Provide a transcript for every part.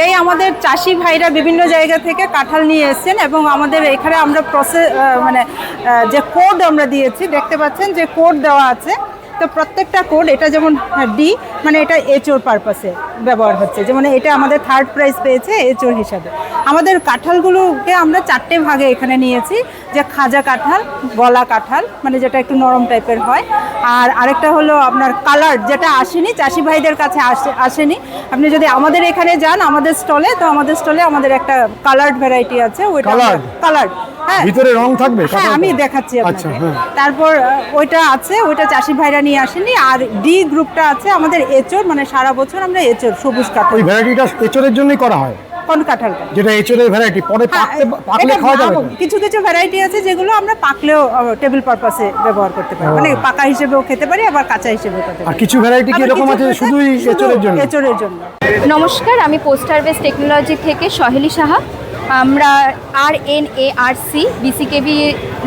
এই আমাদের চাষি ভাইরা বিভিন্ন জায়গা থেকে কাঁঠাল নিয়ে এসেছেন এবং আমাদের এখানে আমরা যে কোড আমরা দিয়েছি, দেখতে পাচ্ছেন যে কোড দেওয়া আছে। তো প্রত্যেকটা কোড, এটা যেমন ডি মানে এটা এচওর পারপাসে ব্যবহার হচ্ছে, যেমন এটা আমাদের 3rd প্রাইজ পেয়েছে এচওর হিসাবে। আমাদের কাঁঠালগুলোকে আমরা 4টে ভাগে এখানে নিয়েছি, যে খাজা কাঁঠাল, গলা কাঁঠাল মানে যেটা একটু নরম টাইপের হয়, আর আরেকটা হলো আপনার কালার, যেটা আসেনি চাষি ভাইদের কাছে আসেনি। আপনি যদি আমাদের এখানে যান আমাদের স্টলে, তো আমাদের স্টলে আমাদের একটা কালার্ড ভ্যারাইটি আছে, ওইটা কালার্ড, হ্যাঁ ভিতরে রং থাকবে, হ্যাঁ আমি দেখাচ্ছি আপনাকে। তারপর ওইটা আছে, ওইটা চাষি ভাইরা নিয়ে আসেনি। আর ডি গ্রুপটা আছে আমাদের এচোর, মানে সারা বছর আমরা এচোর সবুজ কাঁঠাল, ওই ভ্যারাইটিটা এচোরের জন্যই করা হয়। কোন কাঁঠালটা? যেটা এচোরের ভ্যারাইটি, পরে পাকলে খাওয়া যাবে। কিছু কিছু ভ্যারাইটি আছে যেগুলো আমরা পাকলেও টেবিল পারপাসে ব্যবহার করতে পারি, মানে পাকা হিসেবেও খেতে পারি, আবার কাঁচা হিসেবেও খেতে পারি। আর কিছু ভ্যারাইটি কি এরকম আছে শুধুই এচোরের জন্য? এচোরের জন্য। নমস্কার, আমি পোস্ট হারভেস্ট টেকনোলজি থেকে সহেলি সাহা। আমরা RNARC BCKB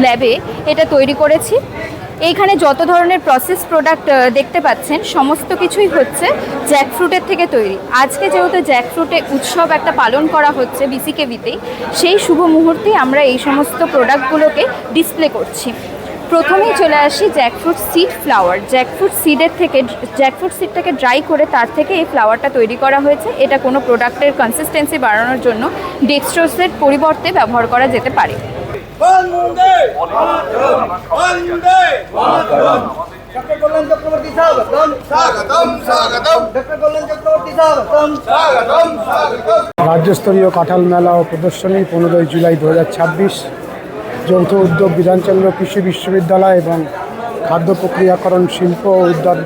ল্যাবে এটা তৈরি করেছি। এইখানে যত ধরনের প্রসেস প্রোডাক্ট দেখতে পাচ্ছেন সমস্ত কিছুই হচ্ছে জ্যাকফ্রুটের থেকে তৈরি। আজকে যেহেতু জ্যাকফ্রুটে উৎসব একটা পালন করা হচ্ছে BCKBতেই, সেই শুভ মুহূর্তে আমরা এই সমস্ত প্রোডাক্টগুলোকে ডিসপ্লে করছি। প্রথমেই চলে আসি জ্যাকফ্রুট সিড ফ্লাওয়ার। জ্যাকফ্রুট সিডটাকে ড্রাই করে তার থেকে এই ফ্লাওয়ারটা তৈরি করা হয়েছে। এটা কোনো প্রোডাক্টের কনসিস্টেন্সি বাড়ানোর জন্য ডেক্সট্রোজের পরিবর্তে ব্যবহার করা যেতে পারে। রাজ্যস্তরীয় কাঁঠাল মেলা ও প্রদর্শনী 15 জুলাই 2026, যৌথ উদ্যোগ বিধানচন্দ্র কৃষি বিশ্ববিদ্যালয় এবং খাদ্য প্রক্রিয়াকরণ শিল্প ও উদ্যান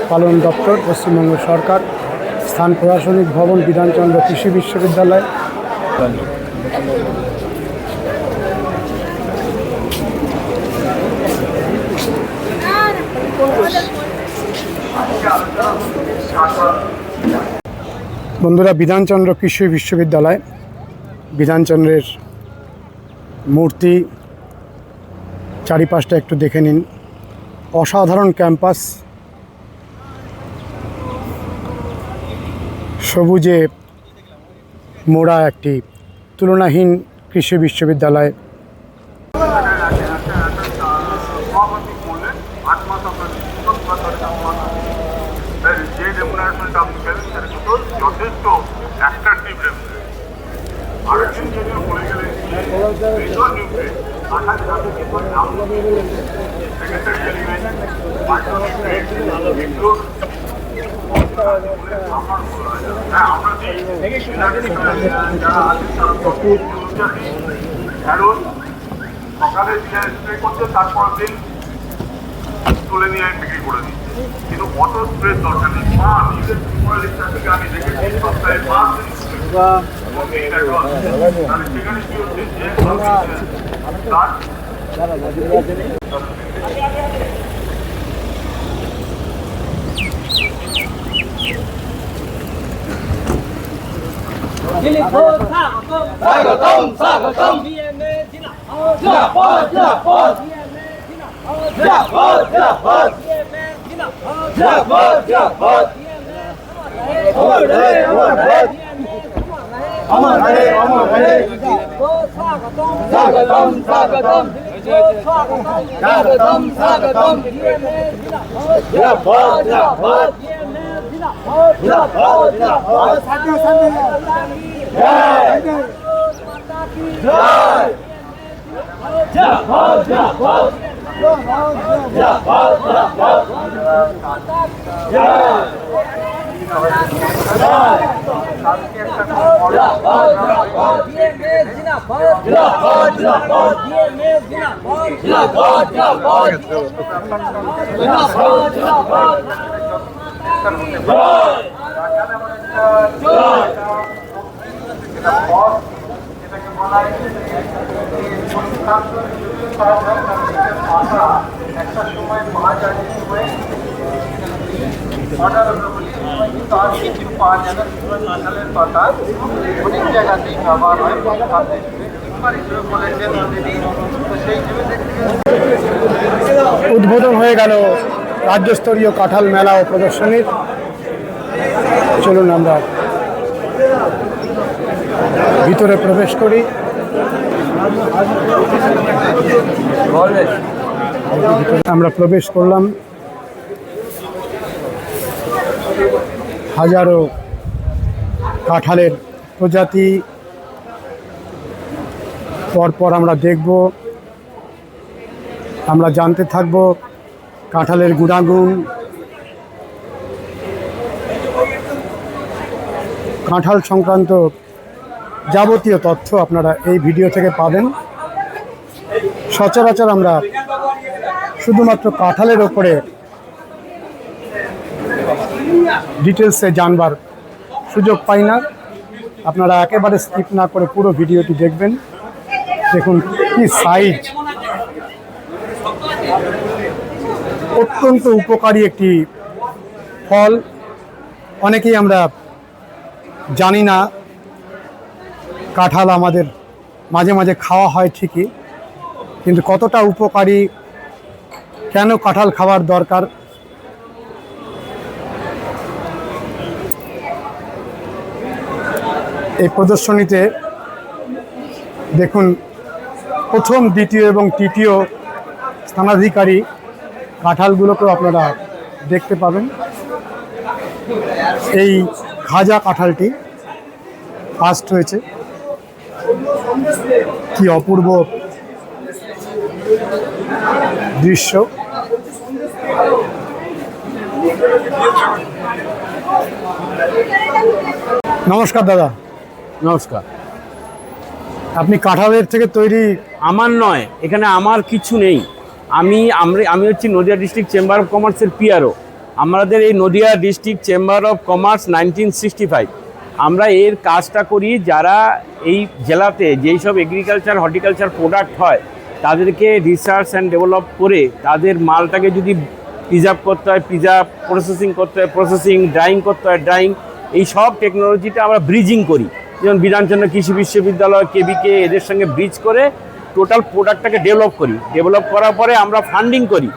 পালন দপ্তর, পশ্চিমবঙ্গ সরকার। স্থান প্রশাসনিক ভবন, বিধানচন্দ্র কৃষি বিশ্ববিদ্যালয়। বন্ধুরা, বিধানচন্দ্র কৃষি বিশ্ববিদ্যালয়, বিধানচন্দ্রের মূর্তি, চারিপাশটা একটু দেখে নিন। অসাধারণ ক্যাম্পাস, সবুজে মোড়া একটি তুলনাহীন কৃষি বিশ্ববিদ্যালয়। সকালে স্প্রে করছে, তারপর দিন তুলে নিয়ে বিক্রি করে দিচ্ছে, কিন্তু অত স্প্রে দরকার নেই। থেকে আমি দেখেছি সপ্তাহে 5 দিন সেখানে কি হচ্ছে যে একটা সময় 5 আর তার কিছু পাওয়া যাবে। কাঁঠালের পাতা অনেক জায়গাতেই ব্যবহার হয়, উদ্বোধন হয়ে গেল রাজ্যস্তরীয় কাঁঠাল মেলা ও প্রদর্শনীর। চলুন আমরা ভিতরে প্রবেশ করি। আমরা প্রবেশ করলাম। হাজারো কাঁঠালের প্রজাতি পরপর আমরা দেখব, আমরা জানতে থাকব কাঁঠালের গুণাগুণ, কাঁঠাল সংক্রান্ত যাবতীয় তথ্য আপনারা এই ভিডিও থেকে পাবেন। সচরাচর আমরা শুধুমাত্র কাঁঠালের ওপরে ডিটেলসে জানবার সুযোগ পাই না। আপনারা একেবারে স্কিপ না করে পুরো ভিডিওটি দেখবেন। দেখুন কি সাইজ, অত্যন্ত উপকারী একটি ফল। অনেকেই আমরা জানি না কাঁঠাল আমাদের মাঝে মাঝে খাওয়া হয় ঠিকই, কিন্তু কতটা উপকারী, কেন কাঁঠাল খাওয়ার দরকার। এই প্রদর্শনীতে দেখুন প্রথম, দ্বিতীয় এবং তৃতীয় স্থানাধিকারী কাঁঠালগুলোকেও আপনারা দেখতে পাবেন। এই খাজা কাঁঠালটি ফার্স্ট হয়েছে। কি অপূর্ব দৃশ্য। নমস্কার দাদা। নমস্কার। আপনি কাঁঠালের থেকে তৈরি? আমার নয়, এখানে আমার কিছু নেই। আমি হচ্ছি নদিয়া ডিস্ট্রিক্ট চেম্বার অফ কমার্সের পিআরও। আমাদের এই Nadia district chamber of commerce 1965 আমরা এর কাজটা করি। যারা এই জেলাতে যেই সব এগ্রিকালচার হর্টিকালচার প্রোডাক্ট হয় তাদেরকে রিসার্চ অ্যান্ড ডেভেলপ করে তাদের মালটাকে যদি প্রিজার্ভ করতে হয় প্রিজার্ভ, প্রসেসিং করতে হয় প্রসেসিং, ড্রাইং করতে হয় ড্রাইং, এই সব টেকনোলজিটা আমরা ব্রিজিং করি। যেমন বিধানচন্দ্র কৃষি বিশ্ববিদ্যালয়, কেবিকে, এদের সঙ্গে ব্রিজ করে টোটাল প্রোডাক্টটাকে ডেভেলপ করি। ডেভেলপ করার পরে আমরা ফান্ডিং করি,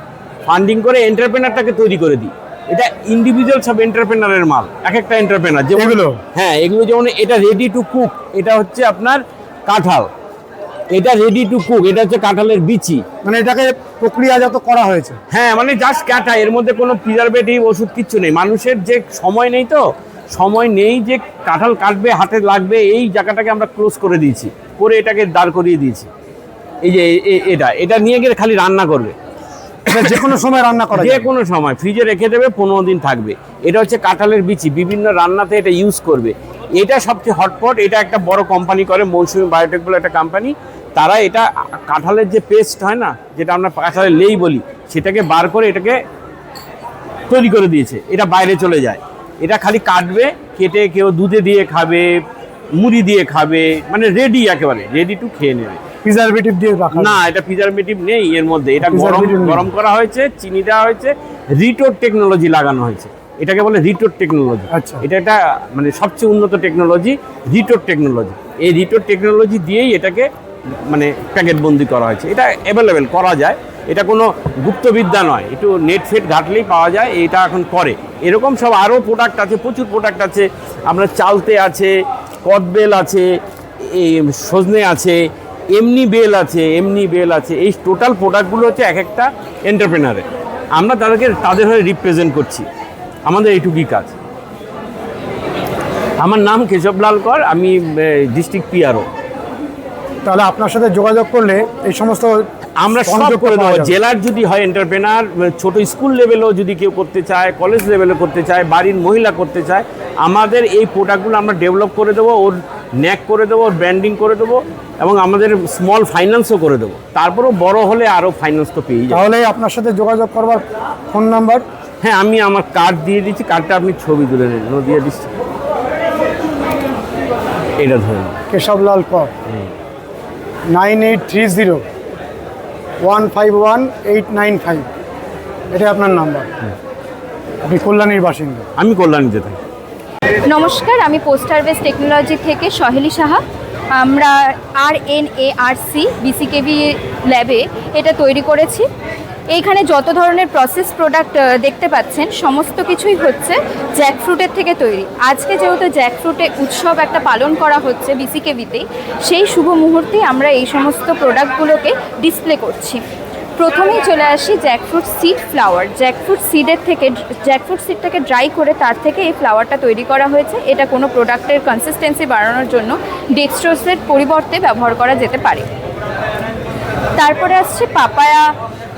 ফান্ডিং করে এন্টারপ্রেনারটাকে তৈরি করে দিই। এটা ইন্ডিভিজুয়াল সব এন্টারপ্রেনারের মাল, এক একটা এন্টারপ্রেনার। যেগুলো হ্যাঁ, এগুলো যেমন এটা রেডি টু কুক, এটা হচ্ছে আপনার কাঁঠাল, এটা রেডি টু কুক, এটা হচ্ছে কাঁঠালের বিচি, মানে এটাকে প্রক্রিয়াজাত করা হয়েছে। হ্যাঁ, মানে জাস্ট কাটা, এর মধ্যে কোনো প্রিজারভেটিভ ওষুধ কিচ্ছু নেই। মানুষের যে সময় নেই, তো সময় নেই যে কাঁঠাল কাটবে, হাতে লাগবে, এই জায়গাটাকে আমরা ক্লোজ করে দিয়েছি, করে এটাকে দাঁড় করিয়ে দিয়েছি। এই যে এটা নিয়ে গেলে খালি রান্না করবে, যে কোনো সময় রান্না করা, যে কোনো সময় ফ্রিজে রেখে দেবে, 15 দিন থাকবে। এটা হচ্ছে কাঁঠালের বিচি, বিভিন্ন রান্নাতে এটা ইউজ করবে। এটা সবচেয়ে হটপট। এটা একটা বড় কোম্পানি করে, মৌসুমী বায়োটেক বলে একটা কোম্পানি। তারা এটা কাঁঠালের যে পেস্ট হয় না, যেটা আমরা কাঁঠালের লেই বলি, সেটাকে বার করে এটাকে তৈরি করে দিয়েছে। এটা বাইরে চলে যায়, এটা খালি কাটবে, কেটে কেউ দুধে দিয়ে খাবে, মুড়ি দিয়ে খাবে, মানে রেডি, একেবারে রেডি টু খেয়ে নেবে। প্রিজারভেটিভ দিয়ে রাখা না, এটা প্রিজারভেটিভ নেই এর মধ্যে। এটা Preservative নেই। গরম করা হয়েছে, চিনি দেওয়া হয়েছে, রিটোড টেকনোলজি লাগানো হয়েছে। এটাকে বলে রিটোড টেকনোলজি। আচ্ছা। এটা একটা মানে সবচেয়ে উন্নত টেকনোলজি, রিটোড টেকনোলজি। এই রিটোড টেকনোলজি দিয়েই এটাকে মানে প্যাকেটবন্দি করা হয়েছে। এটা অ্যাভেলেবেল করা যায়, এটা কোনো গুপ্তবিদ্যা নয়, একটু নেট ফেট ঘাটলেই পাওয়া যায়। এটা এখন করে। এরকম সব আরও প্রোডাক্ট আছে, প্রচুর প্রোডাক্ট আছে। আপনার চালতে আছে, কদবেল আছে, এই সজনে আছে, এমনি বেল আছে। এই টোটাল প্রোডাক্টগুলো হচ্ছে এক একটা এন্টারপ্রেনারের। আমরা তাদের হয়ে রিপ্রেজেন্ট করছি। আমাদের এইটুকুই কাজ। আমার নাম কেশবলাল কর, আমি ডিস্ট্রিক্ট পিআরও। তাহলে আপনার সাথে যোগাযোগ করলে এই সমস্ত আমরা সব সংযোগ করে পাওয়া দেবো। যাবে। জেলার যদি হয় এন্টারপ্রেনার, ছোট স্কুল লেভেলেও যদি কেউ করতে চায়, কলেজ লেভেলে করতে চায়, বাড়ির মহিলা করতে চায়, আমাদের এই প্রোডাক্টগুলো আমরা ডেভেলপ করে দেবো, ওর ন্যাক করে দেবো, ওর ব্র্যান্ডিং করে দেবো, এবং আমাদের স্মল ফাইন্যান্সও করে দেবো। তারপরেও বড় হলে আরও ফাইন্যান্স তো পেয়ে যাবে। তাহলে আপনার সাথে যোগাযোগ করবার ফোন নাম্বার? হ্যাঁ, আমি আমার কার্ড দিয়ে দিচ্ছি, কার্ডটা আপনি ছবি তুলে নেন। নদিয়া ডিস্ট্রিক্ট, এটা ধরুন, কেশবলাল কর, 9830151895, এটা আপনার নাম্বার। আপনি কল্যাণীর বাসিন্দা? আমি কল্যাণীতে থাকি। নমস্কার, আমি পোস্টার বেস টেকনোলজি থেকে সহেলি সাহা। আমরা RNARC BCKB ল্যাবে এটা তৈরি করেছি। এইখানে যত ধরনের প্রসেস প্রোডাক্ট দেখতে পাচ্ছেন সমস্ত কিছুই হচ্ছে জ্যাকফ্রুটের থেকে তৈরি। আজকে যেহেতু জ্যাকফ্রুটে উৎসব একটা পালন করা হচ্ছে বিসিকেভিতেই, সেই শুভ মুহূর্তে আমরা এই সমস্ত প্রোডাক্টগুলোকে ডিসপ্লে করছি। প্রথমেই চলে আসি জ্যাকফ্রুট সিড ফ্লাওয়ার। জ্যাকফ্রুট সিডটাকে ড্রাই করে তার থেকে এই ফ্লাওয়ারটা তৈরি করা হয়েছে। এটা কোনো প্রোডাক্টের কনসিস্টেন্সি বাড়ানোর জন্য ডেক্সট্রোজের পরিবর্তে ব্যবহার করা যেতে পারে। তারপরে আসছে পাপায়া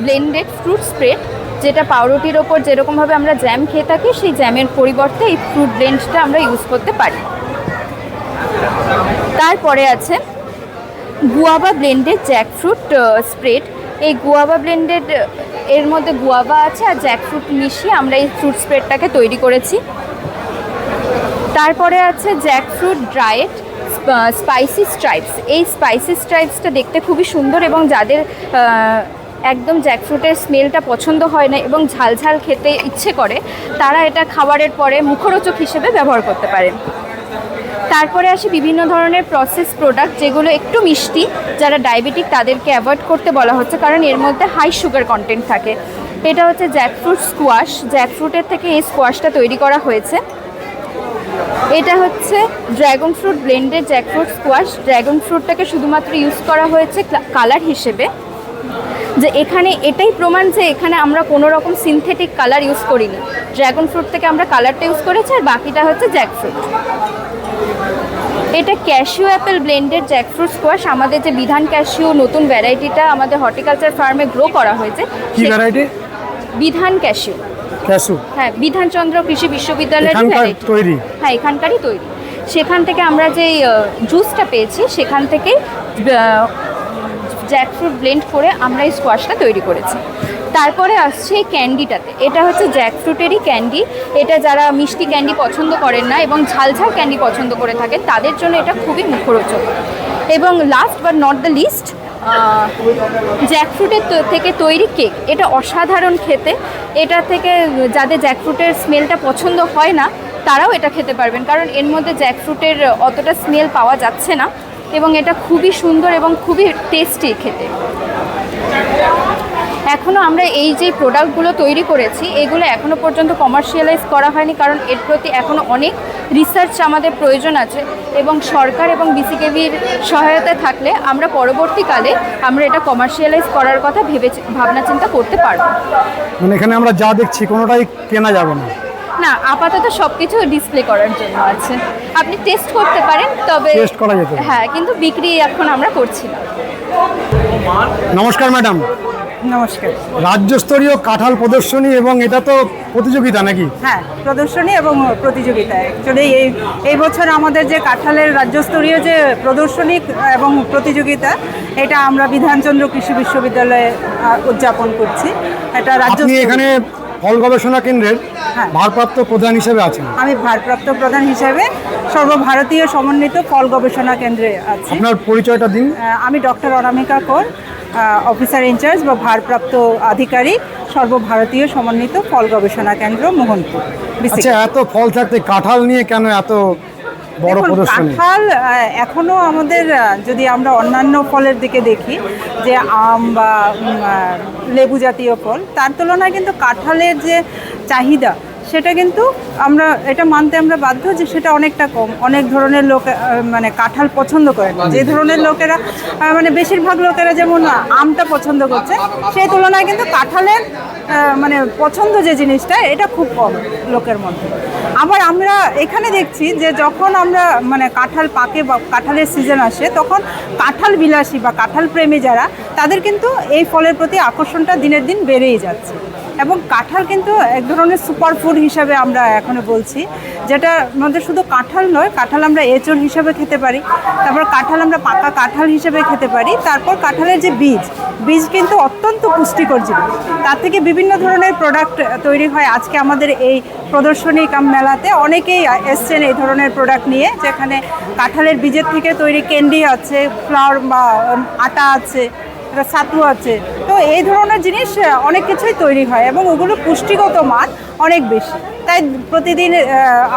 ব্লেন্ডেড ফ্রুট স্প্রেড, যেটা পাউরুটির ওপর যেরকমভাবে আমরা জ্যাম খেয়ে থাকি সেই জ্যামের পরিবর্তে এই ফ্রুট ব্লেন্ডটা আমরা ইউজ করতে পারি। তারপরে আছে গুয়াভা ব্লেন্ডেড জ্যাকফ্রুট স্প্রেড। এই গুয়াভা ব্লেন্ডেড এর মধ্যে গুয়াভা আছে আর জ্যাকফ্রুট মিশিয়ে আমরা এই ফ্রুট স্প্রেডটাকে তৈরি করেছি। তারপরে আছে জ্যাকফ্রুট ড্রায়েড স্পাইসি স্ট্রাইপস। এই স্পাইসি স্ট্রাইপসটা দেখতে খুবই সুন্দর এবং যাদের একদম জ্যাকফ্রুটের স্মেলটা পছন্দ হয় না এবং ঝাল ঝাল খেতে ইচ্ছে করে, তারা এটা খাবারের পরে মুখরোচক হিসেবে ব্যবহার করতে পারেন। তারপরে আসে বিভিন্ন ধরনের প্রসেস প্রোডাক্ট যেগুলো একটু মিষ্টি, যারা ডায়াবেটিক তাদেরকে অ্যাভয়েড করতে বলা হচ্ছে কারণ এর মধ্যে হাই সুগার কন্টেন্ট থাকে। এটা হচ্ছে জ্যাকফ্রুট স্কোয়াশ। জ্যাকফ্রুটের থেকে এই স্কোয়াশটা তৈরি করা হয়েছে। এটা হচ্ছে dragon fruit blended jackfruit squash. Dragon ফ্রুটটাকে শুধুমাত্র ইউজ করা হয়েছে কালার হিসেবে, যে এখানে এটাই প্রমাণ যে এখানে আমরা কোনো রকম সিনথেটিক কালার ইউজ করিনি। ড্র্যাগন ফ্রুট থেকে আমরা কালারটা ইউজ করেছি আর বাকিটা হচ্ছে জ্যাকফ্রুট। এটা cashew Apple blended jackfruit squash. আমাদের যে বিধান ক্যাশিউ নতুন ভ্যারাইটিটা আমাদের হর্টিকালচার ফার্মে গ্রো করা হয়েছে। কি ভ্যারাইটি? বিধান ক্যাশিউ। ক্যাশু? হ্যাঁ, বিধানচন্দ্র কৃষি বিশ্ববিদ্যালয়ের ভ্যারাইটি তৈরি। হ্যাঁ, এখানকারই তৈরি। সেখান থেকে আমরা যে জুসটা পেয়েছি সেখান থেকেই জ্যাকফ্রুট ব্লেন্ড করে আমরা এই স্কোয়াশটা তৈরি করেছি। তারপরে আসছে এই ক্যান্ডিটাতে। এটা হচ্ছে জ্যাকফ্রুটেরই ক্যান্ডি। এটা যারা মিষ্টি ক্যান্ডি পছন্দ করেন না এবং ঝাল ঝাল ক্যান্ডি পছন্দ করে থাকেন তাদের জন্য এটা খুবই মুখরোচক। এবং last but not the least, জ্যাকফ্রুটের থেকে তৈরি কেক। এটা অসাধারণ খেতে। এটা থেকে যাদের জ্যাকফ্রুটের স্মেলটা পছন্দ হয় না তারাও এটা খেতে পারবেন কারণ এর মধ্যে জ্যাকফ্রুটের অতটা স্মেল পাওয়া যাচ্ছে না এবং এটা খুবই সুন্দর এবং খুবই টেস্টি খেতে। এখনও আমরা এই যে প্রোডাক্টগুলো তৈরি করেছি এগুলো এখনও পর্যন্ত কমার্শিয়ালাইজ করা হয়নি কারণ এর প্রতি এখনও অনেক রিসার্চ আমাদের প্রয়োজন আছে এবং সরকার এবং বিসিকেভির সহায়তা থাকলে আমরা পরবর্তীকালে আমরা এটা কমার্শিয়ালাইজ করার কথা ভাবনা চিন্তা করতে পারবো। মানে এখানে আমরা যা দেখছি কোনোটাই কেনা যাবে না? না, আপাতত সব কিছু ডিসপ্লে করার জন্য আছে। আপনি টেস্ট করতে পারেন, তবে টেস্ট করা যেতে পারে। হ্যাঁ, কিন্তু বিক্রি এখন আমরা করছি না। নমস্কার ম্যাডাম। নমস্কার। রাজ্যস্তরীয় কাঁঠাল প্রদর্শনী এবং এটা তো প্রতিযোগিতা নাকি? হ্যাঁ, প্রদর্শনী এবং প্রতিযোগিতা। অ্যাকচুয়ালি এই বছর আমাদের যে কাঁঠালের রাজ্যস্তরীয় যে প্রদর্শনী এবং প্রতিযোগিতা এটা আমরা বিধানচন্দ্র কৃষি বিশ্ববিদ্যালয়ে উদযাপন করছি। এটা রাজ্য। আপনি এখানে ফল গবেষণা কেন্দ্রের হ্যাঁ, ভারপ্রাপ্ত প্রধান হিসেবে আছেন। আমি ভারপ্রাপ্ত প্রধান হিসেবে সর্বভারতীয় সমন্বিত ফল গবেষণা কেন্দ্রে আছি। আপনার পরিচয়টা দিন। আমি ডক্টর অনামিকা কর, অফিসার ইনচার্জ বা ভারপ্রাপ্ত আধিকারিক, সর্বভারতীয় সমন্বিত ফল গবেষণা কেন্দ্র মোহনপুর। আচ্ছা, এত ফল থাকতে কাঁঠাল নিয়ে কেন এত বড় দেখুন, প্রদর্শনী? কাঁঠাল এখনো আমাদের যদি আমরা অন্যান্য ফলের দিকে দেখি যে আম বা লেবু জাতীয় ফল, তার তুলনায় কিন্তু কাঁঠালের যে চাহিদা সেটা কিন্তু আমরা এটা মানতে আমরা বাধ্য যে সেটা অনেকটা কম। অনেক ধরনের লোক মানে কাঁঠাল পছন্দ করে না। যে ধরনের লোকেরা মানে বেশিরভাগ লোকেরা যেমন আমটা পছন্দ করছে, সেই তুলনায় কিন্তু কাঁঠালের মানে পছন্দ যে জিনিসটা এটা খুব কম লোকের মধ্যে। আবার আমরা এখানে দেখছি যে যখন আমরা মানে কাঁঠাল পাকে বা কাঁঠালের সিজন আসে তখন কাঁঠাল বিলাসী বা কাঁঠাল প্রেমী যারা, তাদের কিন্তু এই ফলের প্রতি আকর্ষণটা দিনের দিন বেড়েই যাচ্ছে। এবং কাঁঠাল কিন্তু এক ধরনের সুপারফুড হিসাবে আমরা এখনো বলছি, যেটার মধ্যে শুধু কাঁঠাল নয়, কাঁঠাল আমরা এঁচড় হিসাবে খেতে পারি, তারপর কাঁঠাল আমরা পাকা কাঁঠাল হিসেবে খেতে পারি, তারপর কাঁঠালের যে বীজ কিন্তু অত্যন্ত পুষ্টিকর জিনিস। তার থেকে বিভিন্ন ধরনের প্রোডাক্ট তৈরি হয়। আজকে আমাদের এই প্রদর্শনী কাম মেলাতে অনেকেই এসছেন এই ধরনের প্রোডাক্ট নিয়ে, যেখানে কাঁঠালের বীজের থেকে তৈরি ক্যান্ডি আছে, ফ্লাওয়ার বা আটা আছে, ছাতু আছে। তো এই ধরনের জিনিস অনেক কিছুই তৈরি হয় এবং ওগুলো পুষ্টিগত মান অনেক বেশি। তাই প্রতিদিন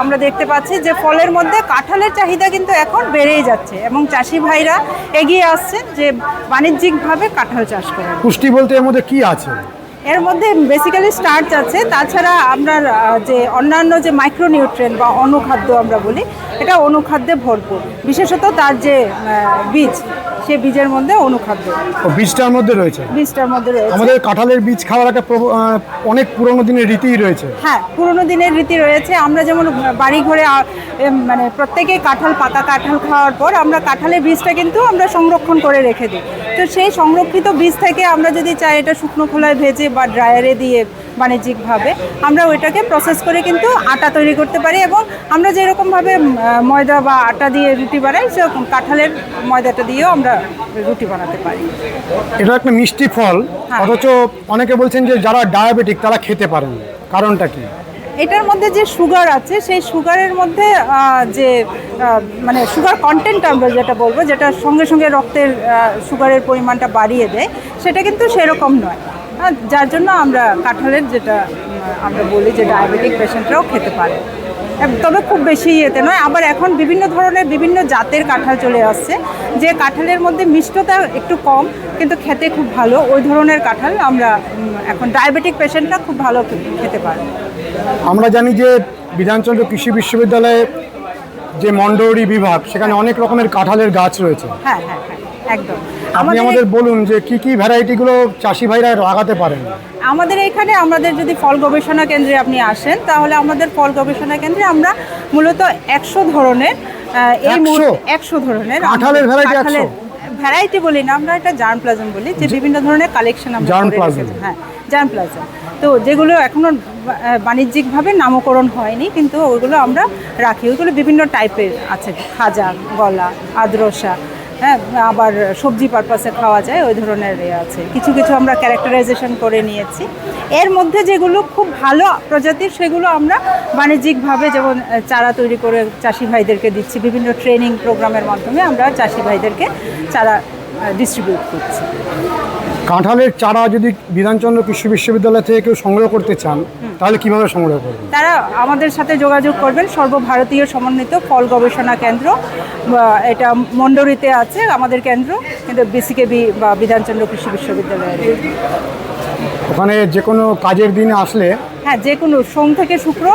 আমরা দেখতে পাচ্ছি যে ফলের মধ্যে কাঁঠালের চাহিদা কিন্তু এখন বেড়েই যাচ্ছে এবং চাষি ভাইরা এগিয়ে আসছেন যে বাণিজ্যিকভাবে কাঁঠাল চাষ করেন। পুষ্টি বলতে এর মধ্যে কি আছে? এর মধ্যে বেসিক্যালি স্টার্চ আছে, তাছাড়া আপনার যে অন্যান্য যে মাইক্রোনিউট্রিয়েন্ট বা অনুখাদ্য আমরা বলি, এটা অনুখাদ্যে ভরপুর, বিশেষত তার যে বীজ, সে বীজের মধ্যে অনুখাদ্য বীজটার মধ্যে রয়েছে। আমাদের কাঁঠালের বীজ খাওয়ার একটা অনেক পুরনো দিনের রীতি রয়েছে। হ্যাঁ, পুরনো দিনের রীতি রয়েছে। আমরা যেমন বাড়ি ঘরে মানে প্রত্যেকে পাকা কাঁঠাল খাওয়ার পর আমরা কাঁঠালের বীজটা কিন্তু আমরা সংরক্ষণ করে রেখে দিই। তো সেই সংরক্ষিত বীজ থেকে আমরা যদি চাই এটা শুকনো খোলায় ভেজে বা ড্রায়ারে দিয়ে বাণিজ্যিকভাবে আমরা ওইটাকে প্রসেস করে কিন্তু আটা তৈরি করতে পারি, এবং আমরা যেরকমভাবে ময়দা বা আটা দিয়ে রুটি বানাই, সেরকম কাঁঠালের ময়দাটা দিয়েও আমরা রুটি বানাতে পারি। এটা একটা মিষ্টি ফল, অথচ অনেকে বলছেন যে যারা ডায়াবেটিক তারা খেতে পারেন, কারণটা কি? এটার মধ্যে যে সুগার আছে, সেই সুগারের মধ্যে যে মানে সুগার কন্টেন্ট আমরা যেটা বলবো, যেটা সঙ্গে সঙ্গে রক্তের সুগারের পরিমাণটা বাড়িয়ে দেয়, সেটা কিন্তু সেরকম নয়। যার জন্য আমরা কাঁঠালের যেটা আমরা বলি যে ডায়াবেটিক পেশেন্টরাও খেতে পারে, তবে খুব বেশি ইয়েতে নয়। আবার এখন বিভিন্ন ধরনের বিভিন্ন জাতের কাঁঠাল চলে আসছে, যে কাঁঠালের মধ্যে মিষ্টতা একটু কম কিন্তু খেতে খুব ভালো, ওই ধরনের কাঁঠাল আমরা এখন ডায়াবেটিক পেশেন্টরা খুব ভালো খেতে পারে। আমরা জানি যে বিধানচন্দ্র কৃষি বিশ্ববিদ্যালয়ে যে মন্ডৌরি বিভাগ, সেখানে অনেক রকমের কাঁঠালের গাছ রয়েছে। হ্যাঁ হ্যাঁ হ্যাঁ, একদম। আপনি আমাদের বলুন যে কি কি ভ্যারাইটিগুলো চাষি ভাইরা লাগাতে পারেন। আমাদের এখানে আমাদের যদি ফল গবেষণা কেন্দ্রে আপনি আসেন, তাহলে আমাদের ফল গবেষণা কেন্দ্রে আমরা মূলত 100 ধরনের 100 ধরনের কাঁঠালের ভ্যারাইটি, ভ্যারাইটি বলি না আমরা, এটা জার্মপ্লাজম বলি, যে বিভিন্ন ধরনের কালেকশন আমরা করে রেখেছি। হ্যাঁ, জার্মপ্লাজম, তো যেগুলো এখনো বাণিজ্যিকভাবে নামকরণ হয়নি, কিন্তু ওইগুলো আমরা রাখি। ওইগুলো বিভিন্ন টাইপের আছে, খাজা, গলা, আদ্রসা, হ্যাঁ, আবার সবজি পারপাসে খাওয়া যায় ওই ধরনের আছে। কিছু কিছু আমরা ক্যারেক্টারাইজেশন করে নিয়েছি। এর মধ্যে যেগুলো খুব ভালো প্রজাতির, সেগুলো আমরা বাণিজ্যিকভাবে যেমন চারা তৈরি করে চাষি ভাইদেরকে দিচ্ছি, বিভিন্ন ট্রেনিং প্রোগ্রামের মাধ্যমে আমরা চাষি ভাইদেরকে চারা ডিস্ট্রিবিউট করছি। কাঁঠালের চারা যদি বিধানচন্দ্র কৃষি বিশ্ববিদ্যালয় থেকে কেউ সংগ্রহ করতে চান, তাহলে কিভাবে সংগ্রহ করবেন? তারা আমাদের সাথে যোগাযোগ করবেন। সর্বভারতীয় সমন্বিত ফল গবেষণা কেন্দ্র, এটা মন্ডৌরিতে আছে আমাদের কেন্দ্র, কিন্তু বিসিকেবি বা বিধানচন্দ্র কৃষি বিশ্ববিদ্যালয়ের। ওখানে যে কোনো কাজের দিনে আসলে, হ্যাঁ, যে কোনো সোম থেকে শুক্র,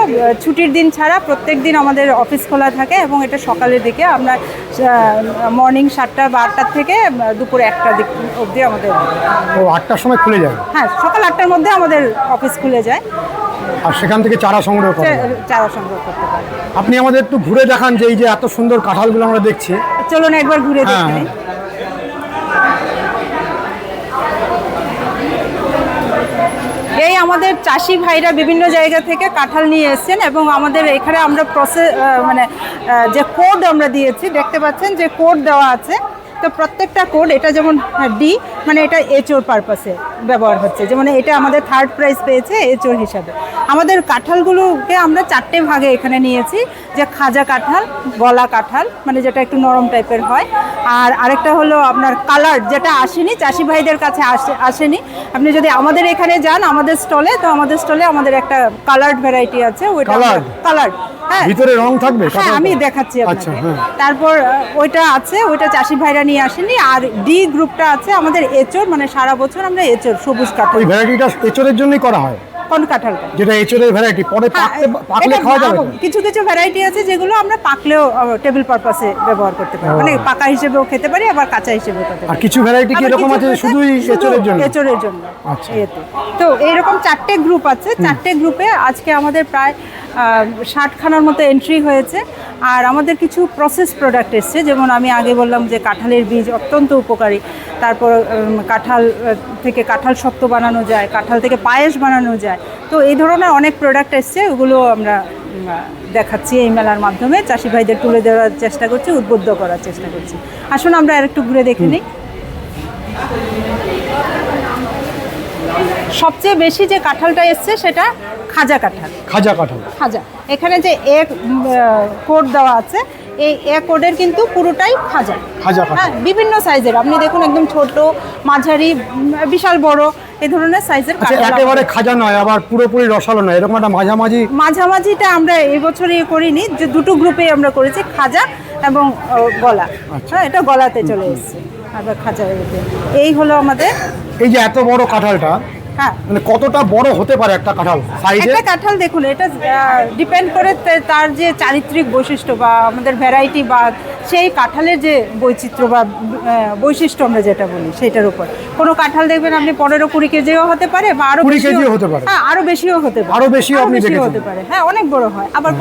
ছুটির দিন ছাড়া প্রত্যেক দিন আমাদের অফিস খোলা থাকে, এবং এটা সকালের দিকে আমরা মর্নিং 7টা বা 8টার থেকে দুপুর 1টা দিক অবধি আমাদের। 8টার সময় খুলে যায়? হ্যাঁ, সকাল 8টার মধ্যে আমাদের অফিস খুলে যায়, আর সেখান থেকে চারা সংগ্রহ করেন? চারা সংগ্রহ করতে পারে। আপনি আমাদের একটু ঘুরে দেখান যে এই যে এত সুন্দর কাঁঠালগুলো আমরা দেখছি। চলুন একবার ঘুরে দেখে নিই। এই আমাদের চাষি ভাইরা বিভিন্ন জায়গা থেকে কাঁঠাল নিয়ে এসেছেন, এবং আমাদের এখানে আমরা মানে যে কোড আমরা দিয়েছি, দেখতে পাচ্ছেন যে কোড দেওয়া আছে। তো প্রত্যেকটা কোড, এটা যেমন ডি, মানে এটা এচওর পারপাসে ব্যবহার হচ্ছে, যেমন এটা আমাদের 3rd প্রাইজ পেয়েছে এচওর হিসাবে। আমাদের কাঁঠালগুলোকে আমরা 4টে ভাগে এখানে নিয়েছি, যে খাজা কাঁঠাল, গলা কাঁঠাল, মানে যেটা একটু নরম টাইপের হয়, আর আরেকটা হলো আপনার কালার, যেটা আসেনি, চাষি ভাইদের কাছে আসেনি। আপনি যদি আমাদের এখানে যান আমাদের স্টলে, তো আমাদের স্টলে আমাদের একটা কালার্ড ভ্যারাইটি আছে, ওইটা কালার্ড, হ্যাঁ, ভিতরে রং থাকবে। হ্যাঁ, আমি দেখাচ্ছি আচ্ছা, আপনাকে। তারপর ওইটা আছে, ওইটা চাষি ভাইরা নিয়ে আসেনি। আর ডি গ্রুপটা আছে আমাদের এচোর, মানে সারা বছর আমরা এচোর সবুজ কাঁঠাল। ওই ভ্যারাইটিটা এচোরের জন্যই করা হয়? কোন কাঁঠালটা? যেটা এচোরের ভ্যারাইটি, পরে পাকলে খাওয়া যাবে? কিছু কিছু ভ্যারাইটি আছে যেগুলো আমরা পাকলেও টেবিল পারপাসে ব্যবহার করতে পারি, মানে পাকা হিসেবেও খেতে পারি, আবার কাঁচা হিসেবেও খেতে পারি। আর কিছু ভ্যারাইটি কি এরকম আছে শুধুই এচোরের জন্য? এচোরের জন্য। আচ্ছা। তো এইরকম 4টে গ্রুপ আছে। 4টে গ্রুপে আজকে আমাদের প্রায় 60খানার মতো এন্ট্রি হয়েছে। আর আমাদের কিছু প্রসেস প্রোডাক্ট এসছে, যেমন আমি আগে বললাম যে কাঁঠালের বীজ অত্যন্ত উপকারী। তারপর কাঁঠাল থেকে কাঁঠাল শক্ত বানানো যায়, কাঁঠাল থেকে পায়েস বানানো যায়। তো এই ধরনের অনেক প্রোডাক্ট এসছে, ওগুলো আমরা দেখাচ্ছি এই মেলার মাধ্যমে, চাষি ভাইদের তুলে দেওয়ার চেষ্টা করছি, উদ্বুদ্ধ করার চেষ্টা করছি। আসুন আমরা আরেকটু ঘুরে দেখে নিই। সবচেয়ে বেশি যে কাঁঠালটা এসছে সেটা খাজা কাঁঠাল। খাজা, এখানে যে কোড দেওয়া আছে, এই কোডের কিন্তু পুরোটাই খাজা। হ্যাঁ, বিভিন্ন সাইজের, আপনি দেখুন একদম ছোট, মাঝারি, বিশাল বড়, এই ধরনের সাইজের কাঁঠাল। একেবারে খাজা নয়, আবার পুরোপুরি রসালো নয়, এরকম একটা মাঝামাঝিটা আমরা এই বছর করিনি, যে দুটো গ্রুপে আমরা করেছি, খাজা এবং গলা। হ্যাঁ, এটা গলাতে চলে এসছে, আবার খাজা। এই হলো আমাদের। এই যে এত বড় কাঁঠালটা, হ্যাঁ। মানে কতটা বড় হতে পারে একটা কাঁঠাল সাইজে? একটা কাঁঠাল দেখুন, এটা ডিপেন্ড করে তার যে চারিত্রিক বৈশিষ্ট্য বা আমাদের ভ্যারাইটি বা সেই কাঁঠালের যে বৈচিত্র্য বা বৈশিষ্ট্য আমরা যেটা বলি সেটার উপর। কোনো কাঁঠাল দেখবেন আপনি 15-20 কেজিও হতে পারে বা আরো 20 কেজিও হতে পারে। হ্যাঁ, আরো বেশিও হতে পারে। আরো বেশিও আপনি দেখেছেন? হতে পারে, হ্যাঁ, অনেক বড় হয়। আবার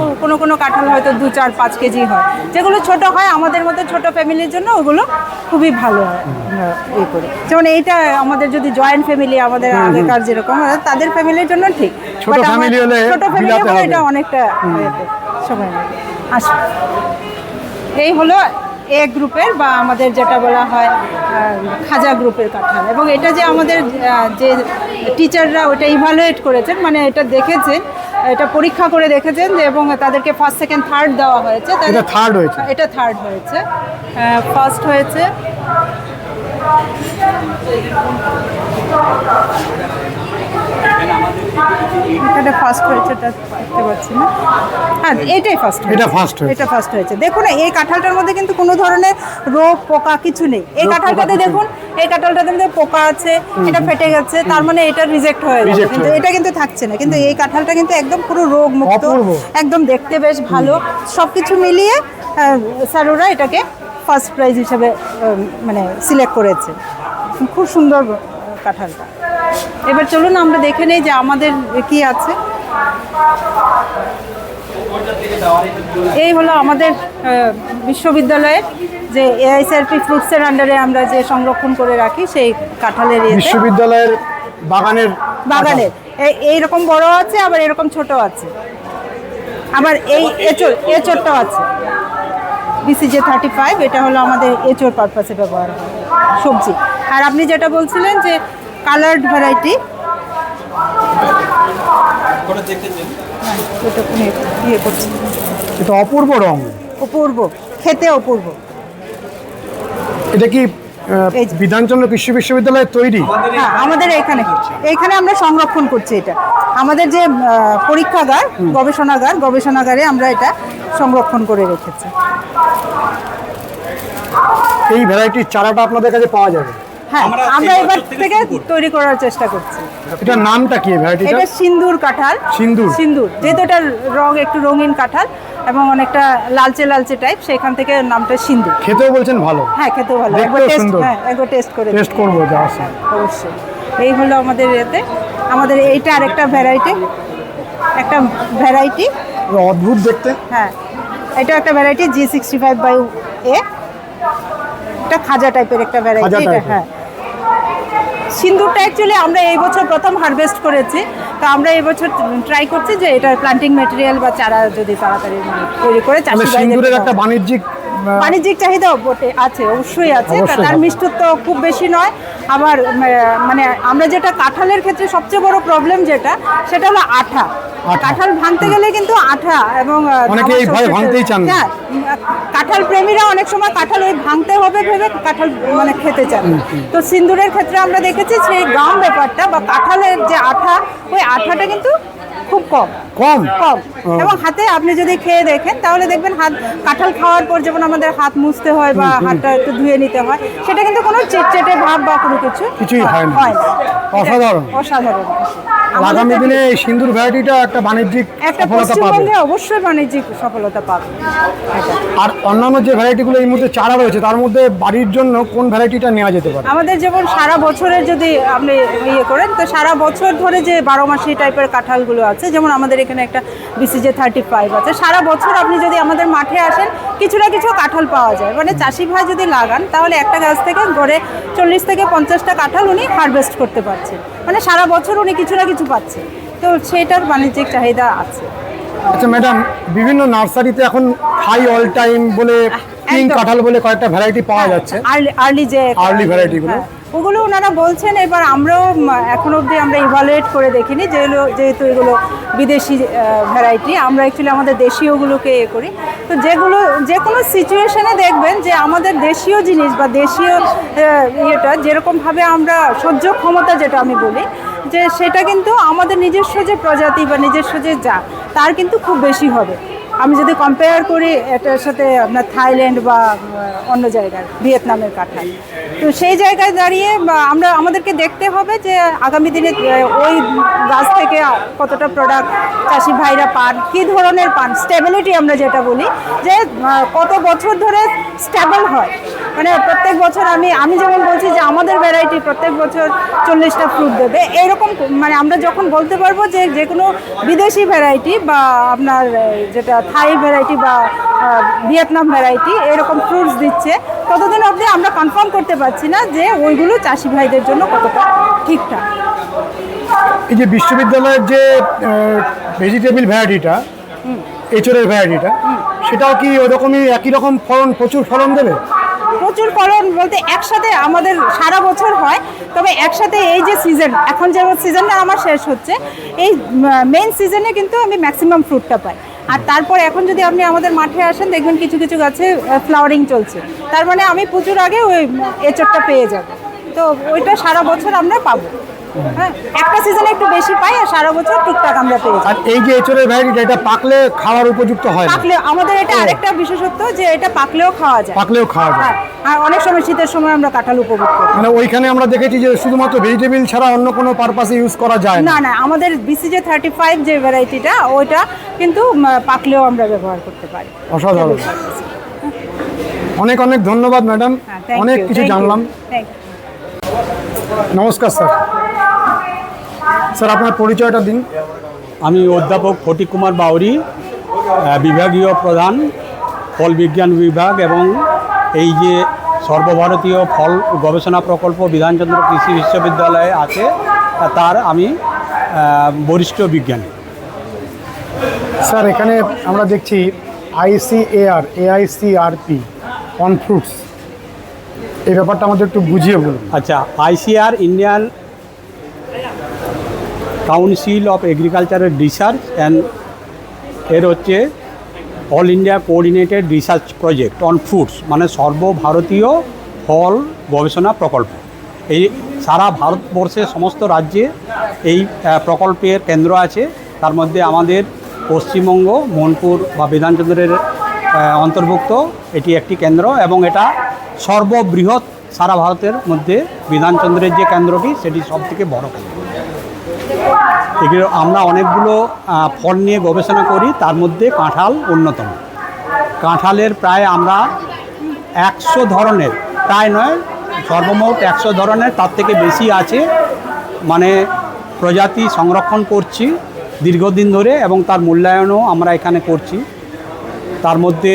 কোনো কাঁঠাল হয়তো 2-4-5 কেজি হয়। যেগুলো ছোট হয় আমাদের মতো ছোট ফ্যামিলির জন্য ওগুলো খুবই ভালো হয়। আমরা এই করি, যেমন এইটা আমাদের যদি জয়েন্ট ফ্যামিলি আমাদের আগেকার যেরকম হয় তাদের ফ্যামিলির জন্য ঠিক। ছোট But আমার family হলে ছোট ফ্যামিলি বিলাতে হলে হবে। এটা অনেকটা সময় লাগে। আচ্ছা, এই হলো এ গ্রুপের বা আমাদের যেটা বলা হয় খাজা গ্রুপের কাঁঠাল। এবং এটা যে আমাদের যে টিচাররা ওটা ইভালুয়েট করেছেন, মানে এটা দেখেছেন, এটা পরীক্ষা করে দেখেছেন যে, এবং তাদেরকে ফার্স্ট সেকেন্ড থার্ড দেওয়া হয়েছে। এটা থার্ড হয়েছে? এটা থার্ড হয়েছে, ফার্স্ট হয়েছে। এটা ফার্স্ট হয়েছে, এটা দেখতে পাচ্ছি না। হ্যাঁ, এটাই ফার্স্ট। এটা ফার্স্ট হয়েছে। এটা ফার্স্ট হয়েছে। দেখুন এই কাঁঠালটার মধ্যে কিন্তু কোনো ধরনের রোগ পোকা কিছু নেই। এই কাঁঠালটাতে দেখুন, এই কাঁঠালটাতে মধ্যে পোকা আছে, এটা ফেটে গেছে, তার মানে এটা রিজেক্ট হয়ে গেছে, কিন্তু এটা কিন্তু থাকছে না। কিন্তু এই কাঁঠালটা কিন্তু একদম পুরো রোগ মুক্ত, অপূর্ব। একদম দেখতে বেশ ভালো। সবকিছু মিলিয়ে স্যার ওরা এটাকে ফার্স্ট প্রাইজ হিসেবে মানে সিলেক্ট করেছে। খুব সুন্দর কাঁঠালটা। এবার চলুন আমরা দেখে নেই যে আমাদের কি আছে। এই হলো আমাদের বিশ্ববিদ্যালয়ের যে এআইসিআরপি ফ্রুটসের আন্ডারে আমরা যে সংরক্ষণ করে রাখি সেই কাঁঠালের বিশ্ববিদ্যালয়ের বাগানের এইরকম বড় আছে, আবার এরকম ছোট আছে, আবার এই এচোরটাও আছে। BCJ 35, এটা হলো আমাদের এচোর পারপাসে ব্যবহার হয় সবজি। আর আপনি যেটা বলছিলেন যে কালার্ড ভ্যারাইটি, ইয়ে করছি, এটা অপূর্ব রং, অপূর্ব, খেতে অপূর্ব। এটা কি এই যে। বিধানচন্দ্র কৃষি বিশ্ববিদ্যালয়ের তৈরি? হ্যাঁ, আমাদের এখানে আমরা সংরক্ষণ করছি। এটা আমাদের যে পরীক্ষাগার, গবেষণাগারে আমরা এটা সংরক্ষণ করে রেখেছি। এই ভ্যারাইটির চারাটা আপনাদের কাছে পাওয়া যাবে? হ্যাঁ, আমরা এবার থেকে তৈরি করার চেষ্টা করছি। এটার নামটা কি ভ্যারাইটিটা? এটা সিন্দুর কাঁঠাল। সিন্দুর, যেহেতু এটার রং একটু রঙিন কাঁঠাল এবং অনেকটা লালচে টাইপ, সেখান থেকে নামটা সিন্দুর। খেতেও বলছেন ভালো? হ্যাঁ, খেতেও ভালো। দেখতেও সুন্দর। একবার টেস্ট করবো যা আছে। অবশ্যই। এই হলো আমাদের আমাদের এইটা আরেকটা একটা ভ্যারাইটি। অদ্ভুত দেখতে। হ্যাঁ, এটা একটা ভ্যারাইটি G65/A, এটা খাজা টাইপের একটা ভ্যারাইটি। হ্যাঁ, সিন্দুরটা অ্যাকচুয়ালি আমরা এই বছর প্রথম হারভেস্ট করেছি। তো আমরা এই বছর ট্রাই করছি যে এটা প্লান্টিং ম্যাটেরিয়াল বা চারা যদি তাড়াতাড়ি তৈরি করে সিন্দুরের একটা বাণিজ্যিক চাহিদা আছে, অবশ্যই আছে। তার মিষ্টত্ব খুব বেশি নয়। আবার মানে আমরা যেটা কাঁঠালের ক্ষেত্রে সবচেয়ে বড় প্রবলেম সেটা হলো আঠা। কাঁঠাল ভাঙতে গেলে কিন্তু আঠা, এবং হ্যাঁ, কাঁঠাল প্রেমীরা অনেক সময় কাঁঠাল ওই ভাঙতে হবে ভেবে কাঁঠাল মানে খেতে চান। তো সিন্দুরের ক্ষেত্রে আমরা দেখেছি সেই গাম ব্যাপারটা বা কাঁঠালের যে আঠা, ওই আঠাটা কিন্তু খুব কম। এবং হাতে আপনি যদি খেয়ে দেখেন তাহলে দেখবেন কাঁঠাল খাওয়ার পর যেমন আমাদের হাত মুছতে হয় বা হাতটা একটু ধুয়ে নিতে হয়, সেটা কিন্তু কোনো চেটচেটে ভাব বা কোনো কিছুই হয় না। অসাধারণ। আগামী দিনে এই সিন্দুর ভ্যারাইটিটা একটা বাণিজ্যিক সফলতা পাবে। অবশ্যই বাণিজ্যিক সফলতা পাবে। আর অন্যান্য যে ভ্যারাইটিগুলো এই মুহূর্তে চারা রয়েছে তার মধ্যে বাড়ির জন্য কোন ভ্যারাইটিটা নেওয়া যেতে পারে? আমাদের যেমন সারা বছরের যদি আপনি ইয়ে করেন, তো সারা বছর ধরে যে 12 মাসি টাইপের কাঁঠালগুলো আছে, যেমন আমাদের এখানে একটা BCJ 35 আছে। সারা বছর আপনি যদি আমাদের মাঠে আসেন কিছু না কিছু কাঁঠাল পাওয়া যায়। মানে চাষি ভাই যদি লাগান তাহলে একটা গাছ থেকে গড়ে 40 থেকে 50টা কাঁঠাল উনি হারভেস্ট করতে পারছেন। মানে সারা বছর উনি কিছু না কিছু পাচ্ছেন। তো সেটার বাণিজ্যিক চাহিদা আছে। আচ্ছা ম্যাডাম, বিভিন্ন নার্সারিতে এখন হাই অল টাইম বলে কিং কাঁঠাল বলে কয়েকটা ভ্যারাইটি পাওয়া যাচ্ছে, আর্লি ভ্যারাইটিগুলো, ওগুলো ওনারা বলছেন। এবার আমরাও এখন অবধি আমরা ইভালুয়েট করে দেখিনি, যেহেতু এগুলো বিদেশি ভ্যারাইটি, আমরা অ্যাকচুয়ালি আমাদের দেশীয়গুলোকে করি। তো যে কোনো সিচুয়েশনে দেখবেন যে আমাদের দেশীয় জিনিস বা দেশীয় ইয়েটা যেরকমভাবে আমরা সহ্য ক্ষমতা যেটা আমি বলি, যে সেটা কিন্তু আমাদের নিজস্ব যে প্রজাতি বা নিজস্ব যে জাত তার কিন্তু খুব বেশি হবে। আমি যদি কম্পেয়ার করি এটার সাথে আপনার থাইল্যান্ড বা অন্য জায়গার ভিয়েতনামের কাঁঠাল। তো সেই জায়গায় দাঁড়িয়ে আমরা আমাদেরকে দেখতে হবে যে আগামী দিনে ওই গাছ থেকে কতটা প্রোডাক্ট চাষি ভাইরা পান, কী ধরনের পান, স্টেবিলিটি আমরা যেটা বলি, যে কত বছর ধরে স্টেবল হয়। মানে প্রত্যেক বছর আমি যেমন বলছি যে আমাদের ভ্যারাইটি প্রত্যেক বছর 40টা ফ্রুট দেবে, এইরকম মানে আমরা যখন বলতে পারবো যে যে কোনো বিদেশি ভ্যারাইটি বা আপনার যেটা থাই ভ্যারাইটি বা ভিয়েতনাম ভ্যারাইটি এরকম ফ্রুটস দিচ্ছে, ততদিন অবধি আমরা কনফার্ম করতে পারছি না যে ওইগুলো চাষি ভাইদের জন্য কতটা ঠিকঠাক। এই যে বিশ্ববিদ্যালয়ের যে ভেজিটেবল ভ্যারাইটিটা, এঁচড়ের ভ্যারাইটিটা, সেটাও কি ওরকমই একই রকম ফলন, প্রচুর ফলন দেবে? প্রচুর ফলন বলতে একসাথে আমাদের সারা বছর হয়, তবে একসাথে এই যে সিজন, এখন যেমন সিজনটা আমার শেষ হচ্ছে, এই মেইন সিজনে কিন্তু আমি ম্যাক্সিমাম ফ্রুটটা পাই। আর তারপর এখন যদি আপনি আমাদের মাঠে আসেন দেখবেন কিছু কিছু গাছে ফ্লাওয়ারিং চলছে, তার মানে আমি পুজোর আগে ওই এঁচড়টা পেয়ে যাব। তো ওইটা সারা বছর আমরা পাবো। হ্যাঁ, একটা সিজনে একটু বেশি পাই আর সারা বছর টুকটাক আমরা পেয়ে যাই। আর এই যে এঁচড়ের ভ্যারাইটিটা, এটা পাকলে খাওয়ার উপযুক্ত হয় না? পাকলে আমাদের এটা আরেকটা বিশেষত্ব যে এটা পাকলেও খাওয়া যায়। পাকলেও খাওয়া যায়। হ্যাঁ, আর অনেক সময় শীতের সময় আমরা কাঁঠাল উপভোগ করি। মানে ওইখানে আমরা দেখেছি যে শুধুমাত্র ভেজিটেবল ছাড়া অন্য কোনো পারপাসে ইউজ করা যায় না। না না, আমাদের BCJ 35 যে ভ্যারাইটিটা ওইটা কিন্তু পাকলেও আমরা ব্যবহার করতে পারি। অসাধারণ। অনেক অনেক ধন্যবাদ ম্যাডাম, অনেক কিছু জানলাম। নমস্কার স্যার। স্যার আপনার পরিচয়টা দিন। আমি অধ্যাপক ফটিক কুমার বাউরি, বিভাগীয় প্রধান ফল বিজ্ঞান বিভাগ, এবং এই যে সর্বভারতীয় ফল গবেষণা প্রকল্প বিধানচন্দ্র কৃষি বিশ্ববিদ্যালয়ে আছে তার আমি বরিষ্ঠ বিজ্ঞানী। স্যার এখানে আমরা দেখছি ICAR AICRP অন ফ্রুটস, এই ব্যাপারটা আমাদের একটু বুঝিয়ে বলুন। আচ্ছা, ICR Indian council of agricultural research and এর হচ্ছে all India coordinated research project on fruits, মানে সর্বভারতীয় ফল গবেষণা প্রকল্প। এই সারা ভারতবর্ষের সমস্ত রাজ্যে এই প্রকল্পের কেন্দ্র আছে। তার মধ্যে আমাদের পশ্চিমবঙ্গ মোহনপুর বা বিধানচন্দ্রের অন্তর্ভুক্ত এটি একটি কেন্দ্র, এবং এটা সর্ববৃহৎ সারা ভারতের মধ্যে বিধানচন্দ্রের যে কেন্দ্রটি সেটি সবথেকে বড় কেন্দ্র। এগুলো আমরা অনেকগুলো ফল নিয়ে গবেষণা করি, তার মধ্যে কাঁঠাল অন্যতম। কাঁঠালের প্রায় আমরা 100 ধরনের, প্রায় নয় সর্বমোট 100 ধরনের, তার থেকে বেশি আছে, মানে প্রজাতি সংরক্ষণ করছি দীর্ঘদিন ধরে, এবং তার মূল্যায়নও আমরা এখানে করছি। তার মধ্যে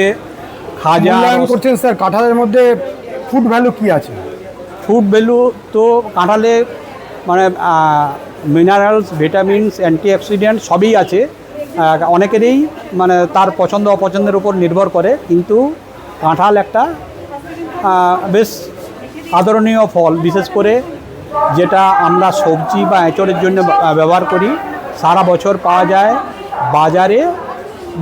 খাজা করছেন স্যার। কাঁঠালের মধ্যে ফুড ভ্যালু কি আছে? ফুড ভ্যালু তো কাঁঠালে মানে মিনারেলস, ভিটামিনস, অ্যান্টিঅক্সিডেন্ট সবই আছে। অনেকেরই মানে তার পছন্দ অপছন্দের উপর নির্ভর করে, কিন্তু কাঁঠাল একটা বেশ আদরণীয় ফল, বিশেষ করে যেটা আমরা সবজি বা এঁচড়ের জন্য ব্যবহার করি। সারা বছর পাওয়া যায়, বাজারে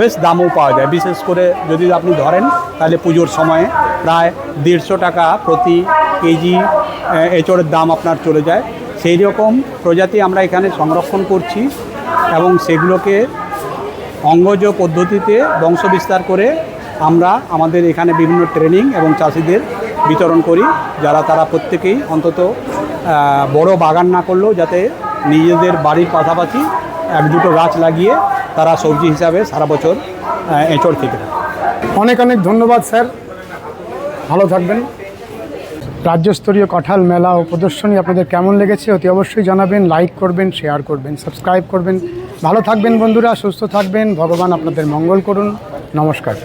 বেশ দামও পাওয়া যায়। বিশেষ করে যদি আপনি ধরেন তাহলে পুজোর সময়ে প্রায় 150 টাকা প্রতি কেজি এঁচড়ের দাম আপনার চলে যায়। সেই রকম প্রজাতি আমরা এখানে সংরক্ষণ করছি, এবং সেগুলোকে অঙ্গজ পদ্ধতিতে বংশবিস্তার করে আমরা আমাদের এখানে বিভিন্ন ট্রেনিং এবং চাষিদের বিতরণ করি, তারা প্রত্যেকেই অন্তত বড় বাগান না করলেও যাতে নিজেদের বাড়ির পাশাপাশি 1-2টো গাছ লাগিয়ে তারা সবজি হিসাবে সারা বছর এঁচড় খেতে থাকে। অনেক অনেক ধন্যবাদ স্যার, ভালো থাকবেন। রাজ্যস্তরীয় কাঁঠাল মেলা ও প্রদর্শনী আপনাদের কেমন লেগেছে অতি অবশ্যই জানাবেন। লাইক করবেন, শেয়ার করবেন, সাবস্ক্রাইব করবেন। ভালো থাকবেন বন্ধুরা, সুস্থ থাকবেন। ভগবান আপনাদের মঙ্গল করুন। নমস্কার।